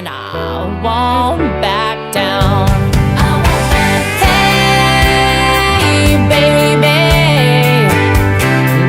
and I won't back down. Hey, baby,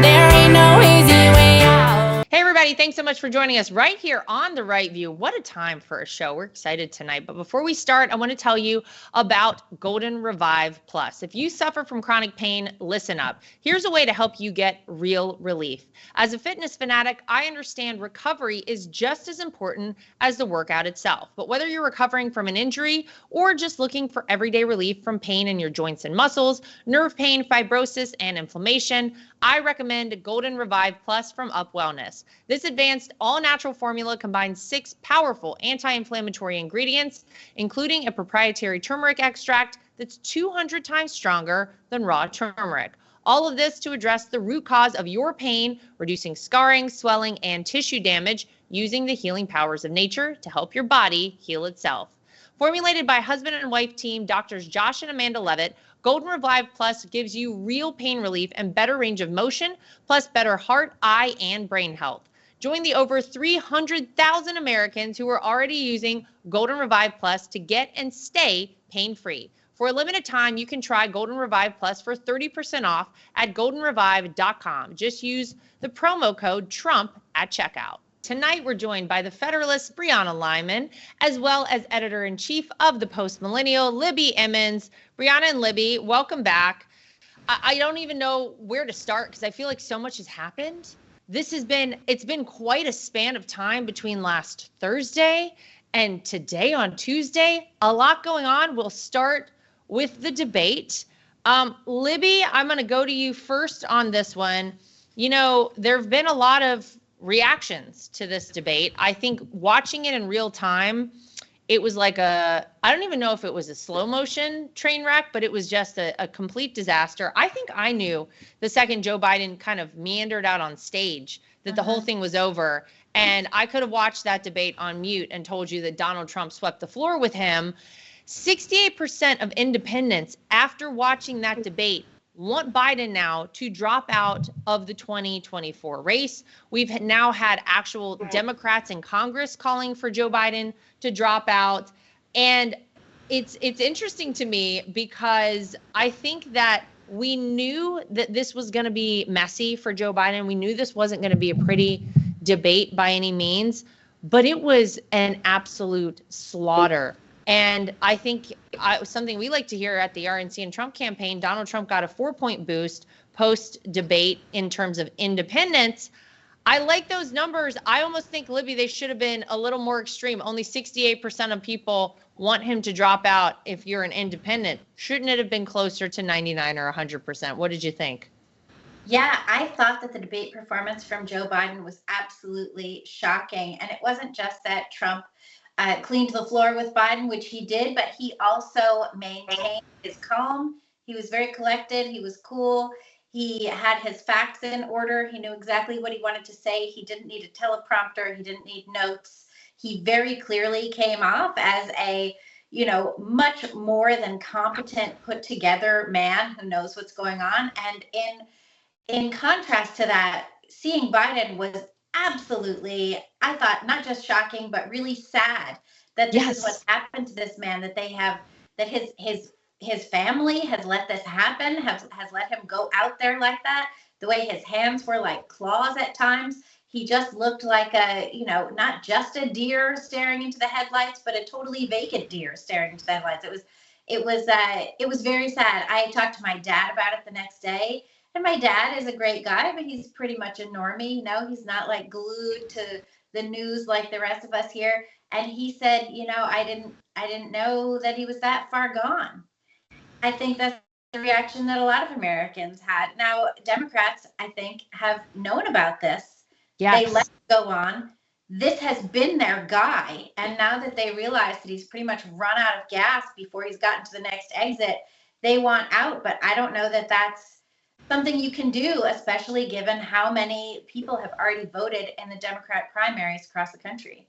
there ain't no easy way out. Hey everybody, thanks so much for joining us right here on The Right View. What a time for a show. We're excited tonight. But before we start, I want to tell you about Golden Revive Plus. If you suffer from chronic pain, listen up. Here's a way to help you get real relief. As a fitness fanatic, I understand recovery is just as important as the workout itself. But whether you're recovering from an injury or just looking for everyday relief from pain in your joints and muscles, nerve pain, fibrosis, and inflammation, I recommend Golden Revive Plus from Up Wellness. This advanced all-natural formula combines 6 powerful anti-inflammatory ingredients, including a proprietary turmeric extract that's 200 times stronger than raw turmeric. All of this to address the root cause of your pain, reducing scarring, swelling, and tissue damage using the healing powers of nature to help your body heal itself. Formulated by husband and wife team Doctors Josh and Amanda Levitt, Golden Revive Plus gives you real pain relief and better range of motion, plus better heart, eye, and brain health. Join the over 300,000 Americans who are already using Golden Revive Plus to get and stay pain-free. For a limited time, you can try Golden Revive Plus for 30% off at goldenrevive.com. Just use the promo code TRUMP at checkout. Tonight, we're joined by the Federalist, Brianna Lyman, as well as editor-in-chief of the Post Millennial, Libby Emmons. Brianna and Libby, welcome back. I don't even know where to start because I feel like so much has happened. It's been quite a span of time between last Thursday and today on Tuesday. A lot going on. We'll start with the debate. Libby, I'm going to go to you first on this one. You know, there have been a lot of reactions to this debate. I think watching it in real time, it was like I don't even know if it was a slow motion train wreck, but it was just a complete disaster. I think I knew the second Joe Biden kind of meandered out on stage that the whole thing was over. And I could have watched that debate on mute and told you that Donald Trump swept the floor with him. 68% of independents after watching that debate want Biden now to drop out of the 2024 race. We've now had actual Democrats in Congress calling for Joe Biden to drop out. And it's interesting to me because I think that we knew that this was going to be messy for Joe Biden. We knew this wasn't going to be a pretty debate by any means, but it was an absolute slaughter. And I think something we like to hear at the RNC and Trump campaign, Donald Trump got a 4-point boost post-debate in terms of independence. I like those numbers. I almost think, Libby, they should have been a little more extreme. Only 68% of people want him to drop out if you're an independent. Shouldn't it have been closer to 99 or 100%? What did you think? Yeah, I thought that the debate performance from Joe Biden was absolutely shocking. And it wasn't just that Trump cleaned the floor with Biden, which he did, but he also maintained his calm. He was very collected. He was cool. He had his facts in order. He knew exactly what he wanted to say. He didn't need a teleprompter. He didn't need notes. He very clearly came off as a, much more than competent, put together man who knows what's going on. And in contrast to that, seeing Biden was absolutely, I thought, not just shocking, but really sad that this is what's happened to this man, that his family has let this happen, has let him go out there like that. The way his hands were like claws at times. He just looked like not just a deer staring into the headlights, but a totally vacant deer staring into the headlights. It was very sad. I talked to my dad about it the next day. And my dad is a great guy, but he's pretty much a normie. He's not like glued to the news like the rest of us here. And he said, I didn't know that he was that far gone. I think that's the reaction that a lot of Americans had. Now, Democrats, I think, have known about this. Yes. They let it go on. This has been their guy. And now that they realize that he's pretty much run out of gas before he's gotten to the next exit, they want out. But I don't know that that's something you can do, especially given how many people have already voted in the Democrat primaries across the country.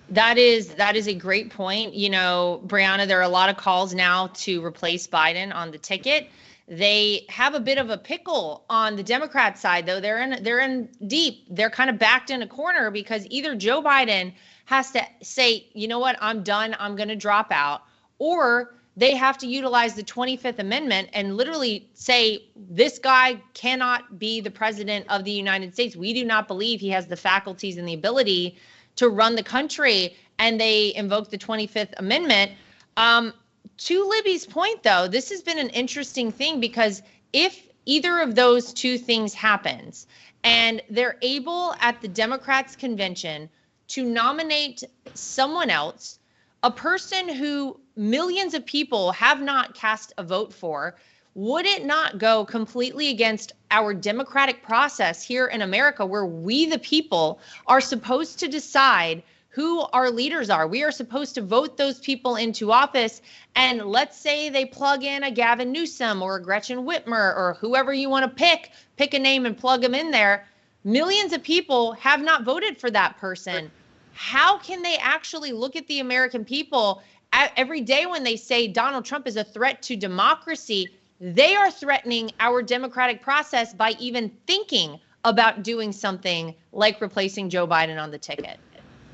That is a great point. Brianna, there are a lot of calls now to replace Biden on the ticket. They have a bit of a pickle on the Democrat side, though. They're in deep. They're kind of backed in a corner because either Joe Biden has to say, you know what, I'm done, I'm going to drop out, or they have to utilize the 25th Amendment and literally say, this guy cannot be the president of the United States. We do not believe he has the faculties and the ability to run the country. And they invoke the 25th Amendment. To Libby's point, though, this has been an interesting thing, because if either of those two things happens and they're able at the Democrats' convention to nominate someone else, a person who millions of people have not cast a vote for, would it not go completely against our democratic process here in America, where we, the people, are supposed to decide who our leaders are? We are supposed to vote those people into office. And let's say they plug in a Gavin Newsom or a Gretchen Whitmer or whoever you want to pick a name and plug them in there. Millions of people have not voted for that person. How can they actually look at the American people every day when they say Donald Trump is a threat to democracy? They are threatening our democratic process by even thinking about doing something like replacing Joe Biden on the ticket.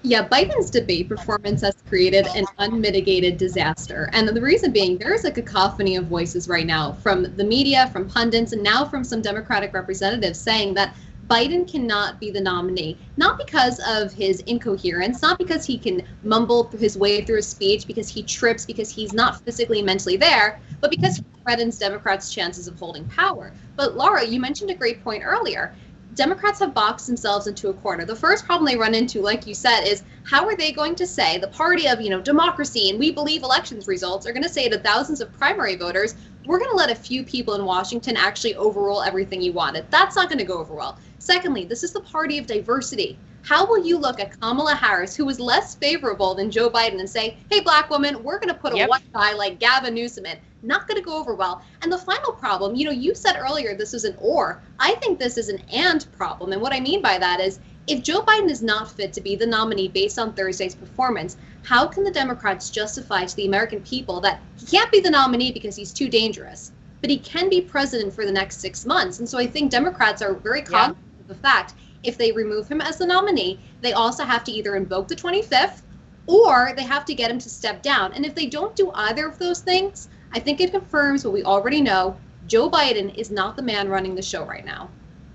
Yeah, Biden's debate performance has created an unmitigated disaster. And the reason being, there's a cacophony of voices right now from the media, from pundits, and now from some Democratic representatives saying that Biden cannot be the nominee, not because of his incoherence, not because he can mumble his way through a speech, because he trips, because he's not physically and mentally there, but because he threatens Democrats' chances of holding power. But Lara, you mentioned a great point earlier. Democrats have boxed themselves into a corner. The first problem they run into, like you said, is how are they going to say, the party of, democracy and we believe elections results, are going to say to thousands of primary voters, we're going to let a few people in Washington actually overrule everything you wanted. That's not going to go over well. Secondly, this is the party of diversity. How will you look at Kamala Harris, who is less favorable than Joe Biden, and say, hey, black woman, we're going to put a white guy like Gavin Newsom in? Not going to go over well. And the final problem, you said earlier this is an or. I think this is an and problem. And what I mean by that is, if Joe Biden is not fit to be the nominee based on Thursday's performance, how can the Democrats justify to the American people that he can't be the nominee because he's too dangerous, but he can be president for the next 6 months? And so I think Democrats are very cognizant of the fact, if they remove him as the nominee, they also have to either invoke the 25th or they have to get him to step down. And if they don't do either of those things, I think it confirms what we already know. Joe Biden is not the man running the show right now.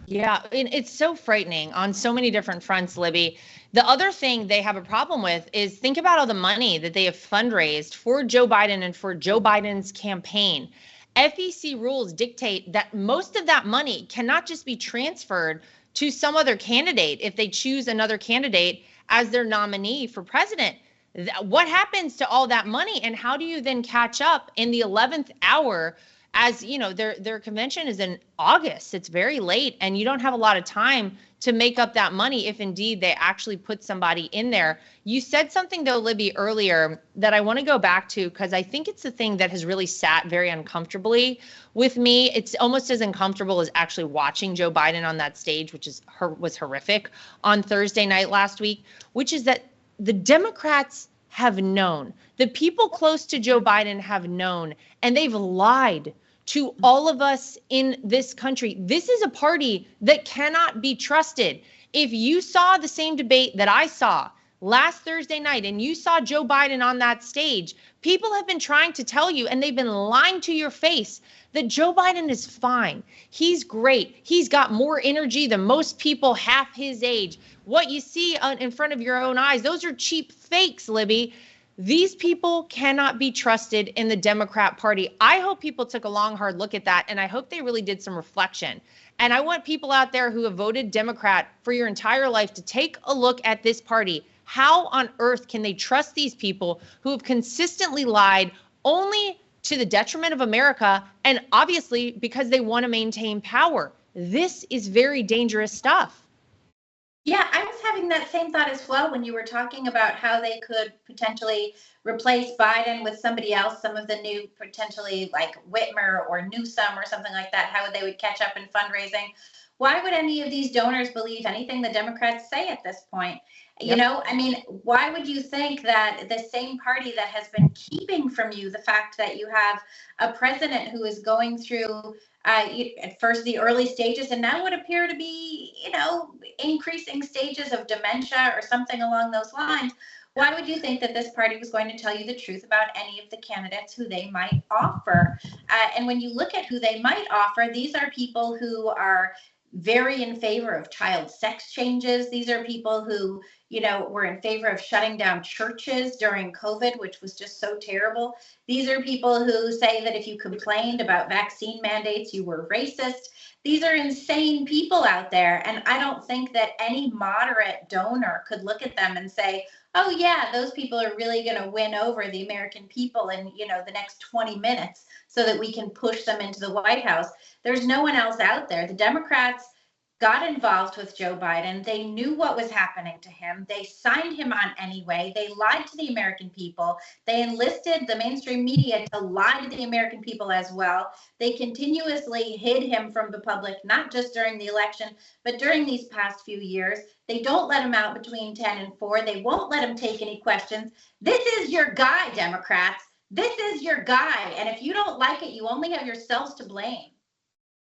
Yeah, and it's so frightening on so many different fronts, Libby. The other thing they have a problem with is, think about all the money that they have fundraised for Joe Biden and for Joe Biden's campaign. FEC rules dictate that most of that money cannot just be transferred to some other candidate if they choose another candidate as their nominee for president. What happens to all that money, and how do you then catch up in the 11th hour? As their convention is in August. It's very late, and you don't have a lot of time to make up that money if indeed they actually put somebody in there. You said something, though, Libby, earlier that I want to go back to, because I think it's the thing that has really sat very uncomfortably with me. It's almost as uncomfortable as actually watching Joe Biden on that stage, which was horrific on Thursday night last week, which is that the Democrats have known, the people close to Joe Biden have known, and they've lied to all of us in this country. This is a party that cannot be trusted. If you saw the same debate that I saw last Thursday night and you saw Joe Biden on that stage, people have been trying to tell you, and they've been lying to your face, that Joe Biden is fine. He's great. He's got more energy than most people half his age. What you see in front of your own eyes, those are cheap fakes, Libby. These people cannot be trusted in the Democrat Party. I hope people took a long, hard look at that, and I hope they really did some reflection. And I want people out there who have voted Democrat for your entire life to take a look at this party. How on earth can they trust these people who have consistently lied only to the detriment of America, and obviously because they want to maintain power? This is very dangerous stuff. Yeah, I was having that same thought as well when you were talking about how they could potentially replace Biden with somebody else, some of the new potentially like Whitmer or Newsom or something like that, how they would catch up in fundraising. Why would any of these donors believe anything the Democrats say at this point? Why would you think that the same party that has been keeping from you the fact that you have a president who is going through at first the early stages and now would appear to be, increasing stages of dementia or something along those lines, Why would you think that this party was going to tell you the truth about any of the candidates who they might offer? And when you look at who they might offer, these are people who are very in favor of child sex changes. These are people who, were in favor of shutting down churches during COVID, which was just so terrible. These are people who say that if you complained about vaccine mandates, you were racist. These are insane people out there. And I don't think that any moderate donor could look at them and say, oh yeah, those people are really going to win over the American people in, the next 20 minutes so that we can push them into the White House. There's no one else out there. The Democrats got involved with Joe Biden. They knew what was happening to him. They signed him on anyway. They lied to the American people. They enlisted the mainstream media to lie to the American people as well. They continuously hid him from the public, not just during the election, but during these past few years. They don't let him out between 10 and 4. They won't let him take any questions. This is your guy, Democrats. This is your guy. And if you don't like it, you only have yourselves to blame.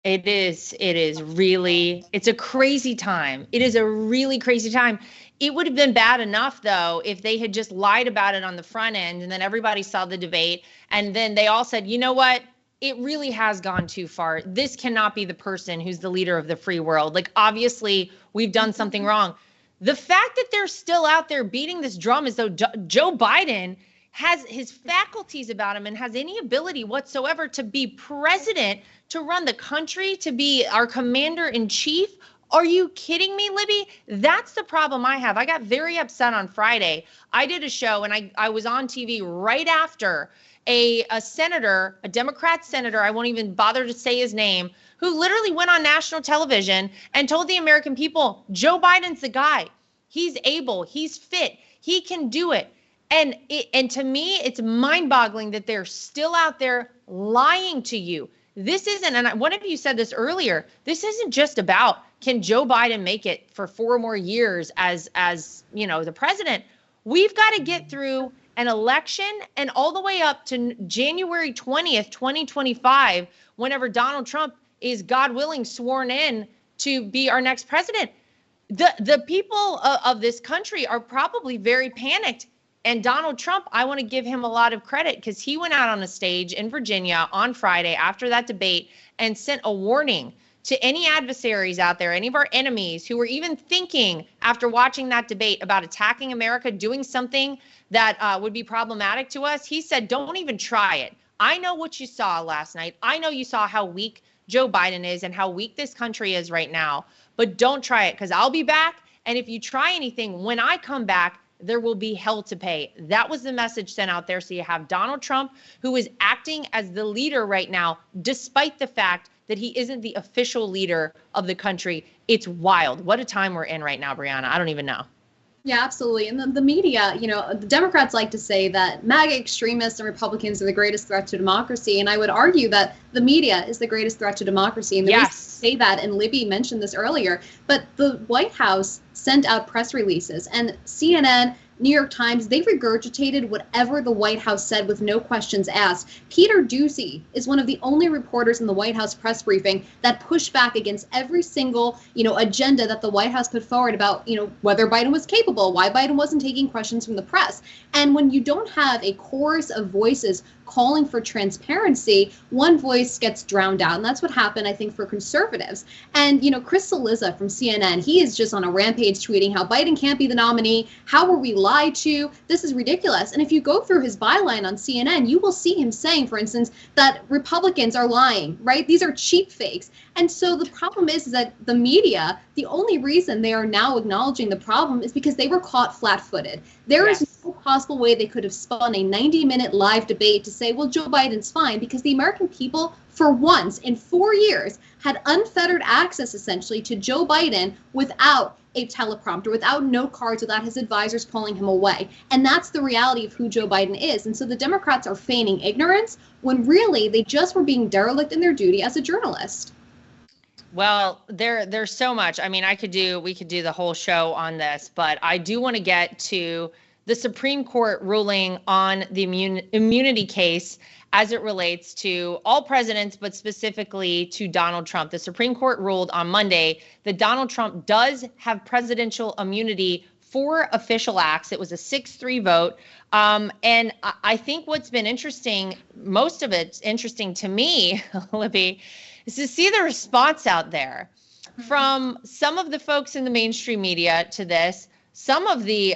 It is really, it's a crazy time. It is a really crazy time. It would have been bad enough, though, if they had just lied about it on the front end and then everybody saw the debate and then they all said, you know what? It really has gone too far. This cannot be the person who's the leader of the free world. Like, obviously, we've done something wrong. The fact that they're still out there beating this drum as though Joe Biden has his faculties about him and has any ability whatsoever to be president, to run the country, to be our commander in chief. Are you kidding me, Libby? That's the problem I have. I got very upset on Friday. I did a show and I was on TV right after a senator, a Democrat senator, I won't even bother to say his name, who literally went on national television and told the American people, Joe Biden's the guy. He's able, he's fit, he can do it. And to me, it's mind-boggling that they're still out there lying to you. This isn't, and one of you said this earlier, this isn't just about, can Joe Biden make it for 4 more years as the president? We've got to get through an election and all the way up to January 20th, 2025, whenever Donald Trump is, God willing, sworn in to be our next president. The people of this country are probably very panicked. And Donald Trump, I want to give him a lot of credit because he went out on a stage in Virginia on Friday after that debate and sent a warning to any adversaries out there, any of our enemies who were even thinking after watching that debate about attacking America, doing something that would be problematic to us. He said, don't even try it. I know what you saw last night. I know you saw how weak Joe Biden is and how weak this country is right now, but don't try it because I'll be back. And if you try anything, when I come back, there will be hell to pay. That was the message sent out there. So you have Donald Trump, who is acting as the leader right now, despite the fact that he isn't the official leader of the country. It's wild. What a time we're in right now, Brianna. I don't even know. Yeah, absolutely. And the media, the Democrats like to say that MAGA extremists and Republicans are the greatest threat to democracy. And I would argue that the media is the greatest threat to democracy. And the reason I say that, and Libby mentioned this earlier, but the White House sent out press releases and CNN, New York Times, they regurgitated whatever the White House said with no questions asked. Peter Doocy is one of the only reporters in the White House press briefing that pushed back against every single, agenda that the White House put forward about, whether Biden was capable, why Biden wasn't taking questions from the press. And when you don't have a chorus of voices calling for transparency, one voice gets drowned out. And that's what happened, I think, for conservatives. And, Chris Cillizza from CNN, he is just on a rampage tweeting how Biden can't be the nominee. How were we lied to? This is ridiculous. And if you go through his byline on CNN, you will see him saying, for instance, that Republicans are lying, right? These are cheap fakes. And so the problem is that the media, the only reason they are now acknowledging the problem is because they were caught flat-footed. There is no possible way they could have spun a 90-minute live debate to say, well, Joe Biden's fine, because the American people, for once in 4 years, had unfettered access, essentially, to Joe Biden without a teleprompter, without note cards, without his advisors pulling him away. And that's the reality of who Joe Biden is. And so the Democrats are feigning ignorance when really they just were being derelict in their duty as a journalist. Well, there's so much. I mean, we could do the whole show on this, but I do want to get to the Supreme Court ruling on the immunity case as it relates to all presidents, but specifically to Donald Trump. The Supreme Court ruled on Monday that Donald Trump does have presidential immunity 4 official acts. It was a 6-3 vote. And I think what's been interesting, most of it's interesting to me, Libby, is to see the response out there from some of the folks in the mainstream media to this, some of the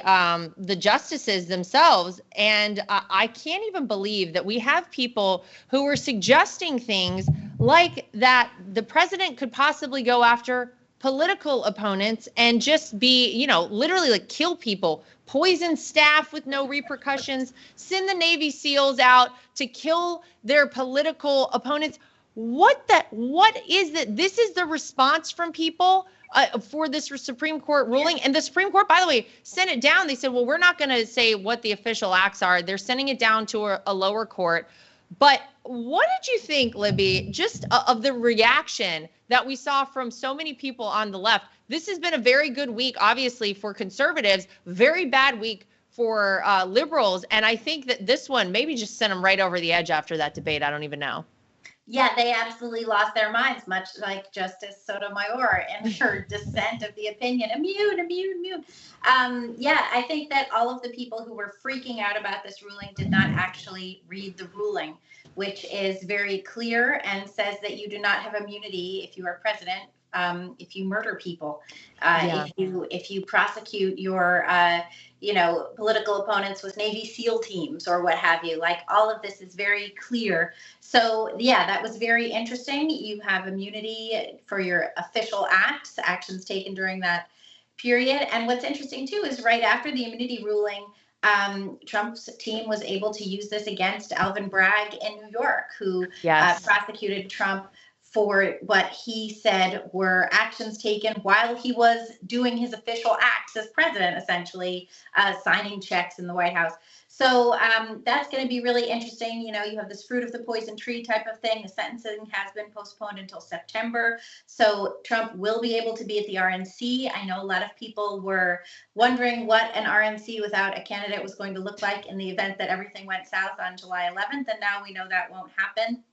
justices themselves. And I can't even believe that we have people who are suggesting things like that the president could possibly go after political opponents and just be, you know, literally like kill people, poison staff with no repercussions, send the Navy SEALs out to kill their political opponents. What is that? This is the response from people for this Supreme Court ruling. And the Supreme Court, by the way, sent it down. They said, well, we're not going to say what the official acts are. They're sending it down to a lower court. But what did you think, Libby, just of the reaction that we saw from so many people on the left? This has been a very good week, obviously, for conservatives, very bad week for liberals. And I think that this one maybe just sent them right over the edge after that debate. I don't even know. Yeah, they absolutely lost their minds, much like Justice Sotomayor in her dissent of the opinion. Immune. Yeah, I think that all of the people who were freaking out about this ruling did not actually read the ruling, which is very clear and says that you do not have immunity if you are president, if you murder people, if you prosecute your political opponents with Navy SEAL teams or what have you. Like, all of this is very clear. So yeah, that was very interesting. You have immunity for your official actions taken during that period. And what's interesting too is right after the immunity ruling, Trump's team was able to use this against Alvin Bragg in New York, who prosecuted Trump for what he said were actions taken while he was doing his official acts as president, essentially signing checks in the White House. So that's going to be really interesting. You know, you have this fruit of the poison tree type of thing. The sentencing has been postponed until September. So Trump will be able to be at the RNC. I know a lot of people were wondering what an RNC without a candidate was going to look like in the event that everything went south on July 11th. And now we know that won't happen.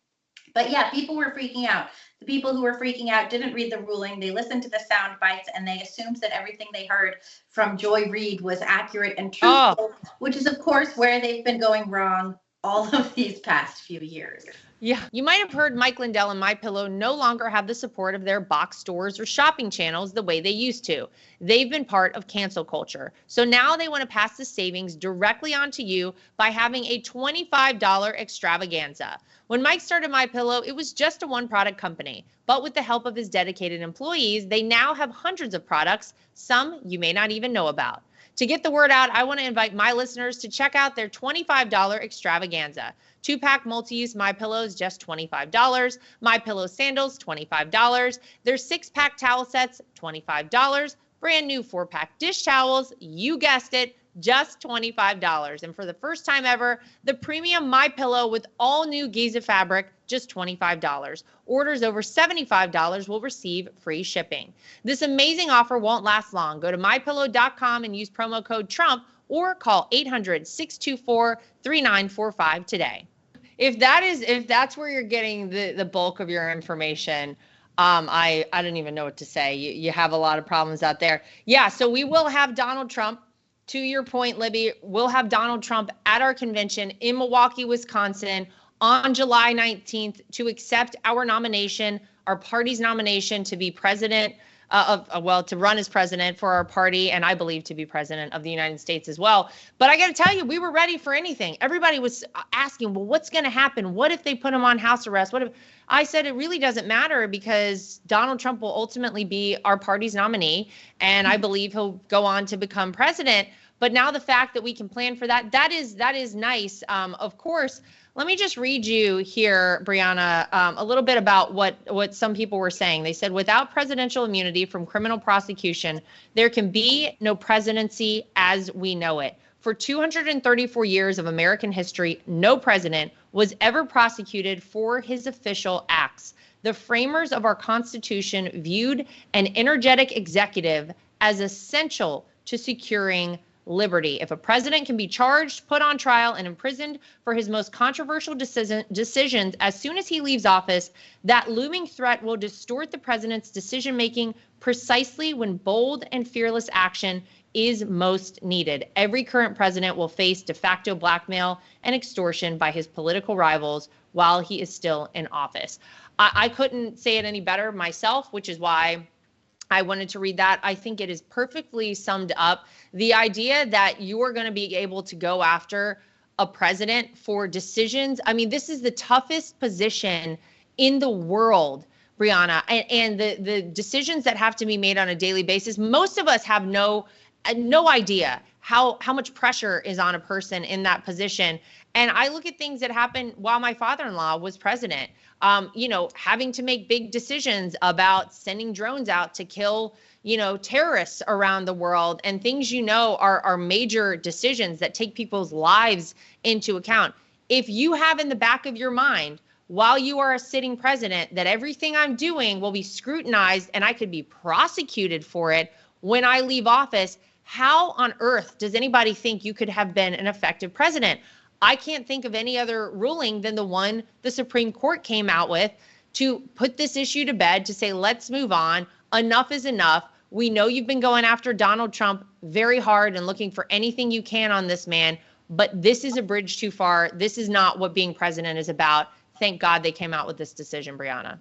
But yeah, people were freaking out. The people who were freaking out didn't read the ruling. They listened to the sound bites and they assumed that everything they heard from Joy Reid was accurate and truthful, which is, of course, where they've been going wrong all of these past few years. Yeah, you might have heard Mike Lindell and MyPillow no longer have the support of their box stores or shopping channels the way they used to. They've been part of cancel culture. So now they want to pass the savings directly on to you by having a $25 extravaganza. When Mike started MyPillow, it was just a one-product company. But with the help of his dedicated employees, they now have hundreds of products, some you may not even know about. To get the word out, I want to invite my listeners to check out their $25 extravaganza. 2-pack multi-use MyPillows, just $25. MyPillow sandals, $25. Their 6-pack towel sets, $25. Brand new 4-pack dish towels, you guessed it, just $25. And for the first time ever, the premium MyPillow with all new Giza fabric, just $25. Orders over $75 will receive free shipping. This amazing offer won't last long. Go to mypillow.com and use promo code Trump or call 800-624-3945 today. If that's where you're getting the bulk of your information, I don't even know what to say. You have a lot of problems out there. Yeah, so we will have Donald Trump. To your point, Libby, we'll have Donald Trump at our convention in Milwaukee, Wisconsin on July 19th to accept our nomination, our party's nomination to be president to run as president for our party, and I believe to be president of the United States as well. But I got to tell you, we were ready for anything. Everybody was asking, well, what's going to happen? What if they put him on house arrest? What if I said it really doesn't matter because Donald Trump will ultimately be our party's nominee, and I believe he'll go on to become president. But now the fact that we can plan for that is nice. Of course, let me just read you here, Brianna, a little bit about what some people were saying. They said, without presidential immunity from criminal prosecution, there can be no presidency as we know it. For 234 years of American history, no president was ever prosecuted for his official acts. The framers of our Constitution viewed an energetic executive as essential to securing liberty. If a president can be charged, put on trial, and imprisoned for his most controversial decisions as soon as he leaves office, that looming threat will distort the president's decision-making precisely when bold and fearless action is most needed. Every current president will face de facto blackmail and extortion by his political rivals while he is still in office. I couldn't say it any better myself, which is why I wanted to read that. I think it is perfectly summed up. The idea that you are going to be able to go after a president for decisions. I mean, this is the toughest position in the world, Brianna, and the decisions that have to be made on a daily basis. Most of us have no idea how much pressure is on a person in that position. And I look at things that happened while my father-in-law was president. Having to make big decisions about sending drones out to kill, terrorists around the world, and things, are major decisions that take people's lives into account. If you have in the back of your mind, while you are a sitting president, that everything I'm doing will be scrutinized and I could be prosecuted for it when I leave office, how on earth does anybody think you could have been an effective president? I can't think of any other ruling than the one the Supreme Court came out with to put this issue to bed, to say, let's move on. Enough is enough. We know you've been going after Donald Trump very hard and looking for anything you can on this man, but this is a bridge too far. This is not what being president is about. Thank God they came out with this decision, Brianna.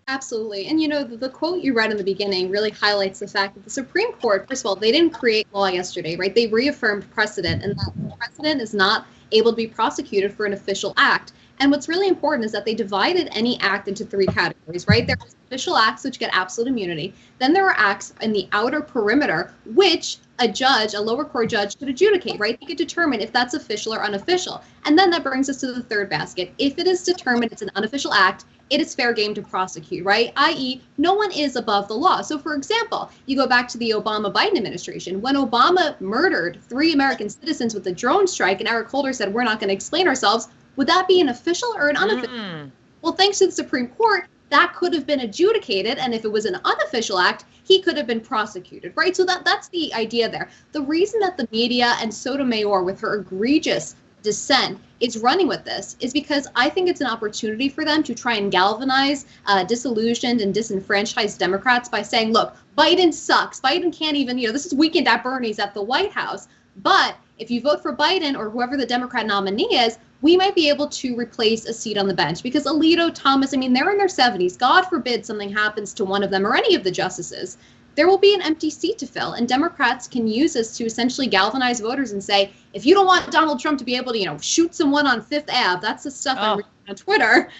Absolutely. And the quote you read in the beginning really highlights the fact that the Supreme Court, first of all, they didn't create law yesterday, right? They reaffirmed precedent, and that the president is not able to be prosecuted for an official act. And what's really important is that they divided any act into three categories, right? There are official acts, which get absolute immunity. Then there are acts in the outer perimeter, which a lower court judge could adjudicate, right? They could determine if that's official or unofficial. And then that brings us to the third basket. If it is determined it's an unofficial act, it is fair game to prosecute, right? i.e., no one is above the law. So, for example, you go back to the Obama-Biden administration. When Obama murdered 3 American citizens with a drone strike, and Eric Holder said, we're not going to explain ourselves, would that be an official or an unofficial? Well, thanks to the Supreme Court, that could have been adjudicated, and if it was an unofficial act, he could have been prosecuted, right? So that's the idea there. The reason that the media and Sotomayor, with her egregious dissent, is running with this is because I think it's an opportunity for them to try and galvanize disillusioned and disenfranchised Democrats by saying, look, Biden sucks. Biden can't even, this is weekend at Bernie's at the White House. But if you vote for Biden or whoever the Democrat nominee is, we might be able to replace a seat on the bench, because Alito, Thomas, they're in their 70s. God forbid something happens to one of them or any of the justices. There will be an empty seat to fill, and Democrats can use this to essentially galvanize voters and say, if you don't want Donald Trump to be able to, shoot someone on Fifth Ave, that's the stuff I'm reading on Twitter,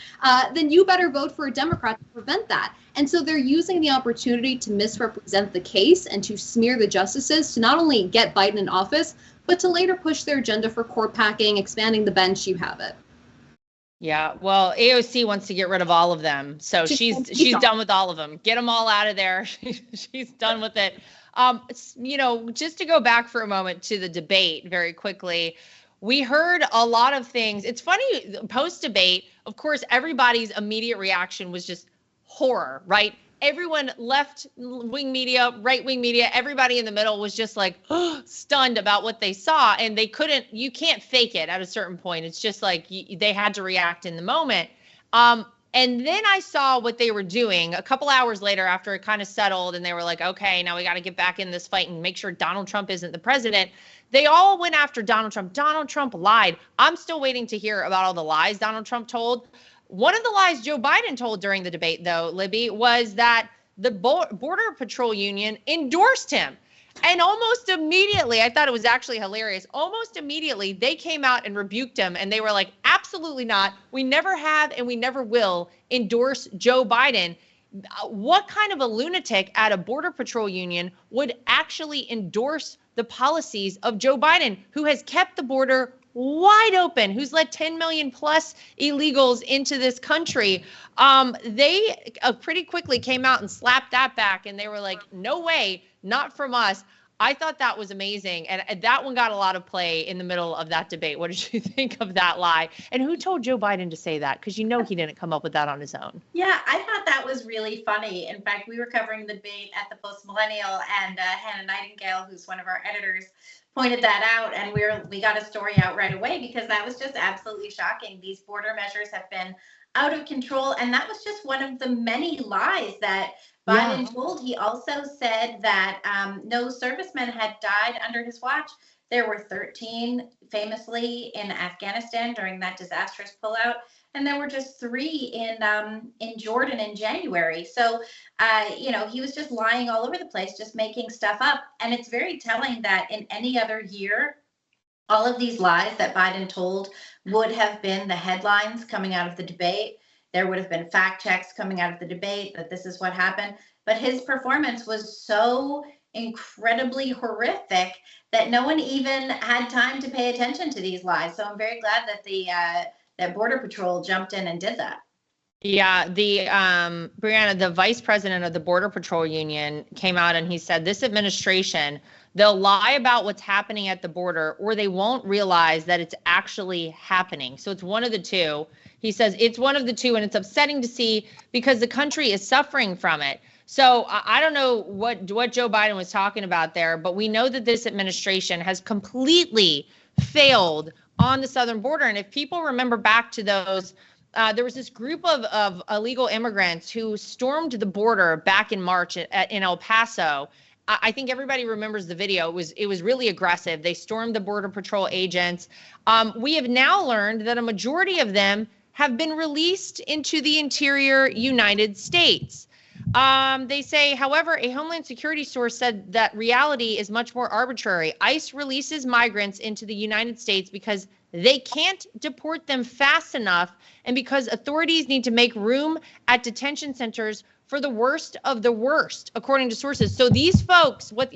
then you better vote for a Democrat to prevent that. And so they're using the opportunity to misrepresent the case and to smear the justices to not only get Biden in office, but to later push their agenda for court packing, expanding the bench. You have it. Yeah, well, AOC wants to get rid of all of them, so she's done with all of them. Get them all out of there. She's done with it. Just to go back for a moment to the debate very quickly, we heard a lot of things. It's funny, post-debate, of course, everybody's immediate reaction was just horror, right? Everyone, left-wing media, right-wing media, everybody in the middle was just like stunned about what they saw, and you can't fake it at a certain point. It's just like they had to react in the moment. And then I saw what they were doing a couple hours later after it kind of settled, and they were like, okay, now we got to get back in this fight and make sure Donald Trump isn't the president. They all went after Donald Trump. Donald Trump lied. I'm still waiting to hear about all the lies Donald Trump told. One of the lies Joe Biden told during the debate, though, Libby, was that the Border Patrol Union endorsed him. And almost immediately, I thought it was actually hilarious, almost immediately they came out and rebuked him, and they were like, absolutely not. We never have and we never will endorse Joe Biden. What kind of a lunatic at a Border Patrol Union would actually endorse the policies of Joe Biden, who has kept the border wide open, who's let 10 million plus illegals into this country? They pretty quickly came out and slapped that back, and they were like, no way, not from us. I thought that was amazing, and that one got a lot of play in the middle of that debate. What did you think of that lie? And who told Joe Biden to say that? Because he didn't come up with that on his own. Yeah, I thought that was really funny. In fact, we were covering the debate at the Post Millennial, and Hannah Nightingale, who's one of our editors, pointed that out, and we got a story out right away, because that was just absolutely shocking. These border measures have been out of control, and that was just one of the many lies that Yeah. Biden told, he also said that no servicemen had died under his watch. There were 13 famously in Afghanistan during that disastrous pullout, and there were just 3 in Jordan in January. So, he was just lying all over the place, just making stuff up. And it's very telling that in any other year, all of these lies that Biden told would have been the headlines coming out of the debate. There would have been fact checks coming out of the debate that this is what happened. But his performance was so incredibly horrific that no one even had time to pay attention to these lies. So I'm very glad that that Border Patrol jumped in and did that. Yeah, Brianna, the vice president of the Border Patrol Union, came out and he said this administration, they'll lie about what's happening at the border, or they won't realize that it's actually happening. So it's one of the two. He says it's one of the two, and it's upsetting to see because the country is suffering from it. So I don't know what Joe Biden was talking about there, but we know that this administration has completely failed on the southern border. And if people remember back to those, there was this group of illegal immigrants who stormed the border back in March in El Paso. I think everybody remembers the video. It was really aggressive. They stormed the Border Patrol agents. We have now learned that a majority of them have been released into the interior United States. They say, however, a Homeland Security source said that reality is much more arbitrary. ICE releases migrants into the United States because they can't deport them fast enough and because authorities need to make room at detention centers for the worst of the worst, according to sources. So these folks, what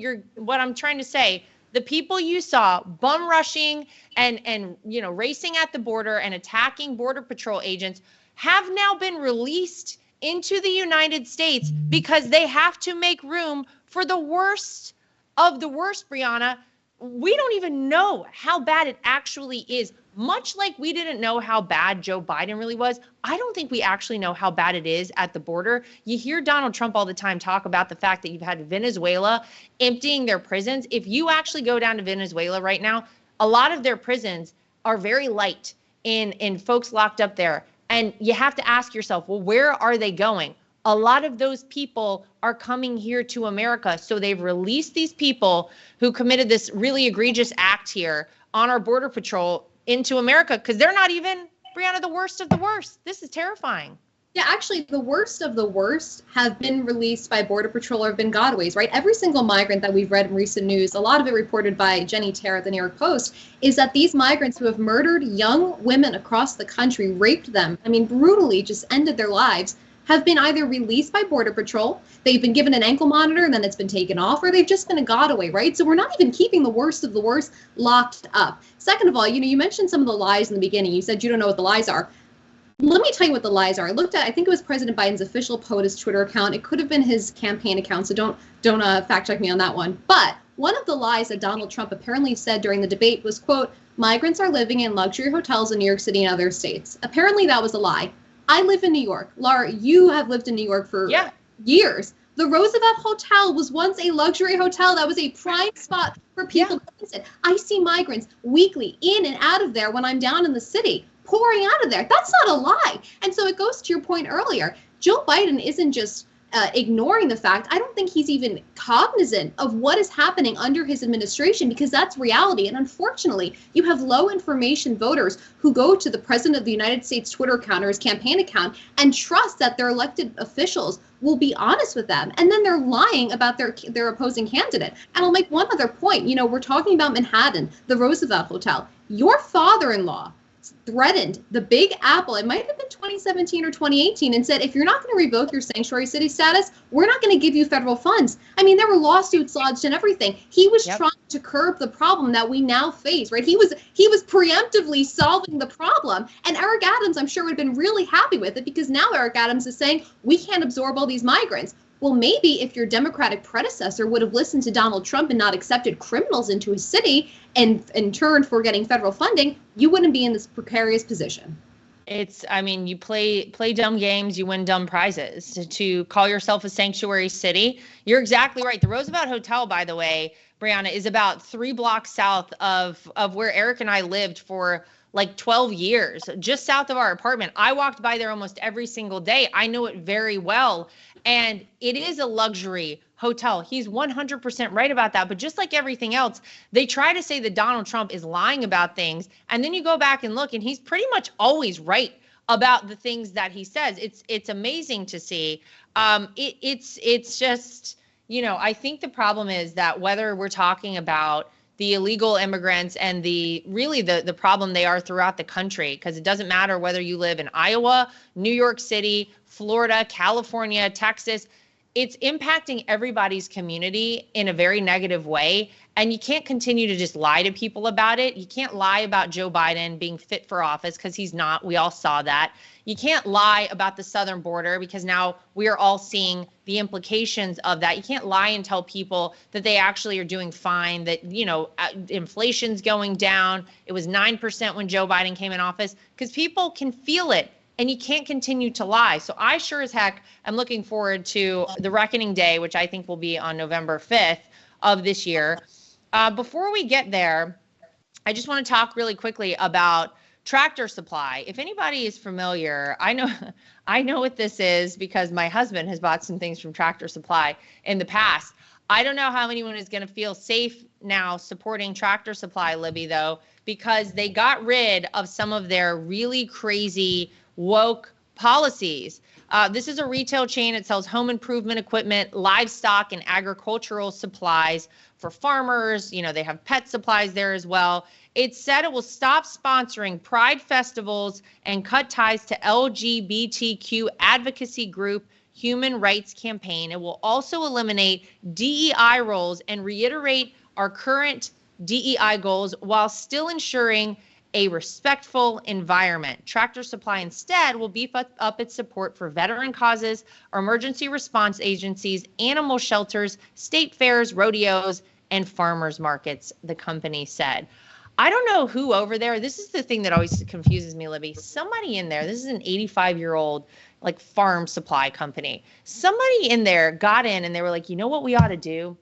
I'm trying to say, the people you saw bum rushing and racing at the border and attacking Border Patrol agents have now been released into the United States because they have to make room for the worst of the worst, Brianna. We don't even know how bad it actually is. Much like we didn't know how bad Joe Biden really was, I don't think we actually know how bad it is at the border. You hear Donald Trump all the time talk about the fact that you've had Venezuela emptying their prisons. If you actually go down to Venezuela right now, a lot of their prisons are very light in folks locked up there. And you have to ask yourself, well, where are they going? A lot of those people are coming here to America. So they've released these people who committed this really egregious act here on our Border Patrol into America because they're not even, Brianna, the worst of the worst. This is terrifying. Yeah, actually, the worst of the worst have been released by Border Patrol or have been gotaways, right? Every single migrant that we've read in recent news, a lot of it reported by Jenny Terra at the New York Post, is that these migrants who have murdered young women across the country, raped them, brutally just ended their lives, have been either released by Border Patrol, they've been given an ankle monitor and then it's been taken off, or they've just been a gotaway, right? So we're not even keeping the worst of the worst locked up. Second of all, you mentioned some of the lies in the beginning. You said you don't know what the lies are. Let me tell you what the lies are. I looked at, I think it was President Biden's official POTUS Twitter account. It could have been his campaign account, so don't fact check me on that one. But one of the lies that Donald Trump apparently said during the debate was, quote, migrants are living in luxury hotels in New York City and other states. Apparently that was a lie. I live in New York. Lara, you have lived in New York for years. The Roosevelt Hotel was once a luxury hotel. That was a prime spot for people to visit. I see migrants weekly in and out of there when I'm down in the city, pouring out of there. That's not a lie. And so it goes to your point earlier. Joe Biden isn't just ignoring the fact. I don't think he's even cognizant of what is happening under his administration because that's reality. And unfortunately, you have low information voters who go to the president of the United States Twitter account or his campaign account and trust that their elected officials will be honest with them. And then they're lying about their opposing candidate. And I'll make one other point. We're talking about Manhattan, the Roosevelt Hotel. Your father-in-law threatened the Big Apple, it might have been 2017 or 2018, and said, if you're not going to revoke your sanctuary city status, we're not going to give you federal funds. There were lawsuits lodged and everything. He was trying to curb the problem that we now face, right? He was preemptively solving the problem. And Eric Adams, I'm sure, would have been really happy with it because now Eric Adams is saying, we can't absorb all these migrants. Well, maybe if your Democratic predecessor would have listened to Donald Trump and not accepted criminals into his city and in turn for getting federal funding, you wouldn't be in this precarious position. It's, you play dumb games, you win dumb prizes. To call yourself a sanctuary city, you're exactly right. The Roosevelt Hotel, by the way, Brianna, is about 3 blocks south of where Eric and I lived for like 12 years, just south of our apartment. I walked by there almost every single day. I know it very well. And it is a luxury hotel. He's 100% right about that. But just like everything else, they try to say that Donald Trump is lying about things. And then you go back and look, and he's pretty much always right about the things that he says. It's amazing to see. It's just, you know, I think the problem is that whether we're talking about the illegal immigrants and the problem they are throughout the country, because it doesn't matter whether you live in Iowa, New York City, Florida, California, Texas, it's impacting everybody's community in a very negative way. And you can't continue to just lie to people about it. You can't lie about Joe Biden being fit for office, because he's not. We all saw that. You can't lie about the southern border, because now we are all seeing the implications of that. You can't lie and tell people that they actually are doing fine, that, you know, inflation's going down. It was 9% when Joe Biden came in office, because people can feel it. And you can't continue to lie. So I sure as heck am looking forward to the reckoning day, which I think will be on November 5th of this year. Before we get there, I just want to talk really quickly about Tractor Supply. If anybody is familiar, I know what this is because my husband has bought some things from Tractor Supply in the past. I don't know how anyone is going to feel safe now supporting Tractor Supply, Libby, though, because they got rid of some of their really crazy woke policies. This is a retail chain. It sells home improvement equipment, livestock, and agricultural supplies for farmers. You know, they have pet supplies there as well. It said it will stop sponsoring pride festivals and cut ties to LGBTQ advocacy group Human Rights Campaign. It will also eliminate DEI roles and reiterate our current DEI goals while still ensuring a respectful environment. Tractor Supply instead will beef up its support for veteran causes, emergency response agencies, animal shelters, state fairs, rodeos, and farmers markets, the company said. I don't know who over there, this is the thing that always confuses me, Libby. Somebody in there, this is an 85-year-old like farm supply company. Somebody in there got in and they were like, you know what we ought to do?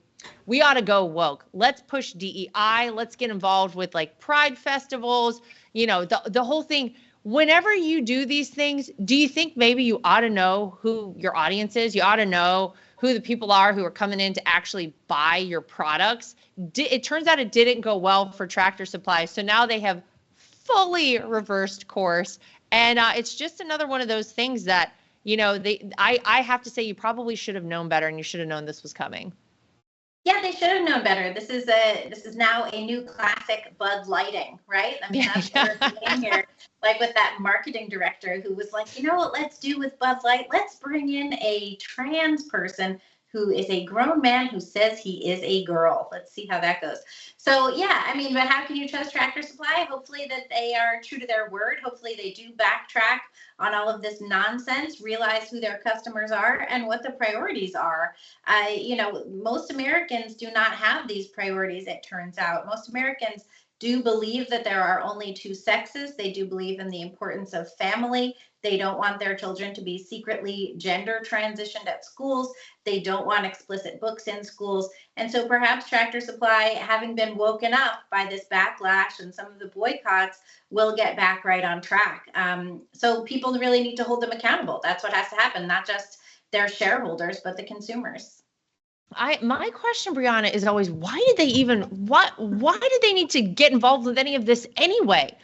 We ought to go woke. Let's push DEI. Let's get involved with like pride festivals, you know, the whole thing. Whenever you do these things, do you think maybe you ought to know who your audience is? You ought to know who the people are who are coming in to actually buy your products. It turns out it didn't go well for Tractor Supply. So now they have fully reversed course. And it's just another one of those things that, you know, I have to say you probably should have known better, and you should have known this was coming. Yeah, they should have known better. This is now a new classic Bud Lighting, right? I mean, that's what we're seeing here. Like with that marketing director who was like, you know what, let's do with Bud Light? Let's bring in a trans person who is a grown man who says he is a girl. Let's see how that goes. So yeah, I mean, but how can you trust Tractor Supply? Hopefully that they are true to their word. Hopefully they do backtrack on all of this nonsense, realize who their customers are and what the priorities are. You know, most Americans do not have these priorities, it turns out. Most Americans do believe that there are only two sexes. They do believe in the importance of family. They don't want their children to be secretly gender transitioned at schools. They don't want explicit books in schools. And so perhaps Tractor Supply, having been woken up by this backlash and some of the boycotts, will get back right on track. So people really need to hold them accountable. That's what has to happen, not just their shareholders, but the consumers. My question, Brianna, is always why did they need to get involved with any of this anyway?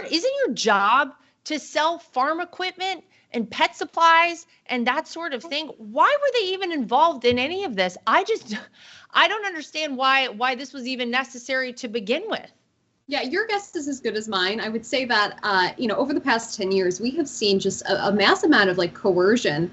Isn't your job to sell farm equipment and pet supplies and that sort of thing? Why were they even involved in any of this? I don't understand why this was even necessary to begin with. Yeah, your guess is as good as mine. I would say that, you know, over the past 10 years, we have seen just a massive amount of like coercion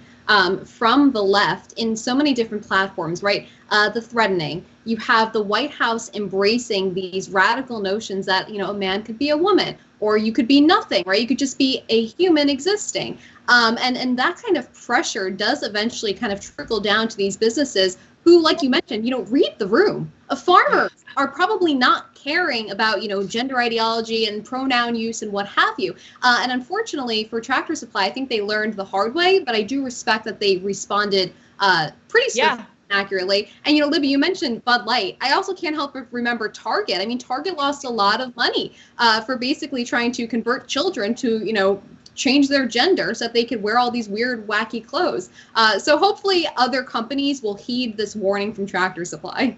from the left in so many different platforms, right? The threatening. You have the White House embracing these radical notions that, you know, a man could be a woman, or you could be nothing, right? You could just be a human existing. And that kind of pressure does eventually kind of trickle down to these businesses who, like you mentioned, you know, read the room. Farmers are probably not caring about, you know, gender ideology and pronoun use and what have you. And unfortunately for Tractor Supply, I think they learned the hard way, but I do respect that they responded pretty swiftly. Yeah. accurately. And, Libby, you mentioned Bud Light. I also can't help but remember Target. I mean, Target lost a lot of money for basically trying to convert children to, change their gender so that they could wear all these weird, wacky clothes. So hopefully other companies will heed this warning from Tractor Supply.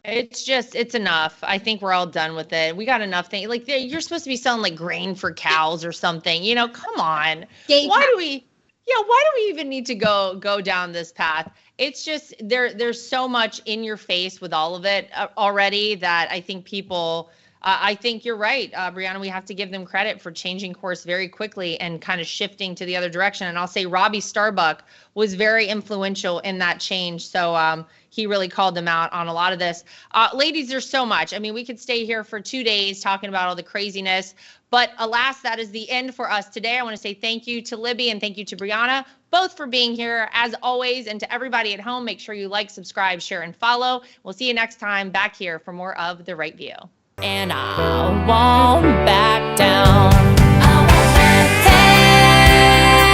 It's enough. I think we're all done with it. We got enough things. Like, you're supposed to be selling like grain for cows or something. Come on. Why do we even need to go down this path? It's just there's so much in your face with all of it already that I think people. I think you're right, Brianna. We have to give them credit for changing course very quickly and kind of shifting to the other direction. And I'll say Robbie Starbuck was very influential in that change. So he really called them out on a lot of this. Ladies, there's so much. I mean, we could stay here for 2 days talking about all the craziness. But alas, that is the end for us today. I want to say thank you to Libby and thank you to Brianna, both for being here as always. And to everybody at home, make sure you like, subscribe, share, and follow. We'll see you next time back here for more of The Right View. And I won't back down.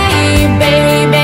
Hey, baby,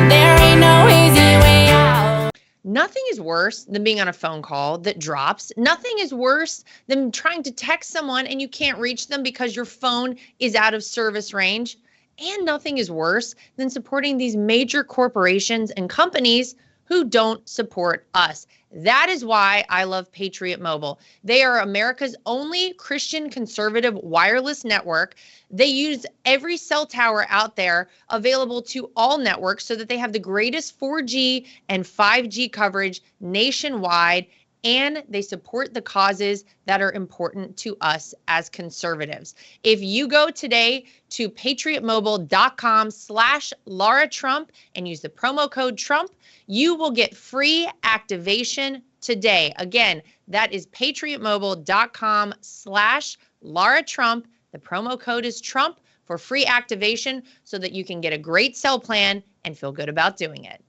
there ain't no easy way out. Nothing is worse than being on a phone call that drops. Nothing is worse than trying to text someone and you can't reach them because your phone is out of service range. And nothing is worse than supporting these major corporations and companies who don't support us. That is why I love Patriot Mobile. They are America's only Christian conservative wireless network. They use every cell tower out there available to all networks so that they have the greatest 4G and 5G coverage nationwide, and they support the causes that are important to us as conservatives. If you go today to patriotmobile.com/Lara Trump and use the promo code Trump, you will get free activation today. Again, that is patriotmobile.com/Lara Trump. The promo code is Trump for free activation so that you can get a great cell plan and feel good about doing it.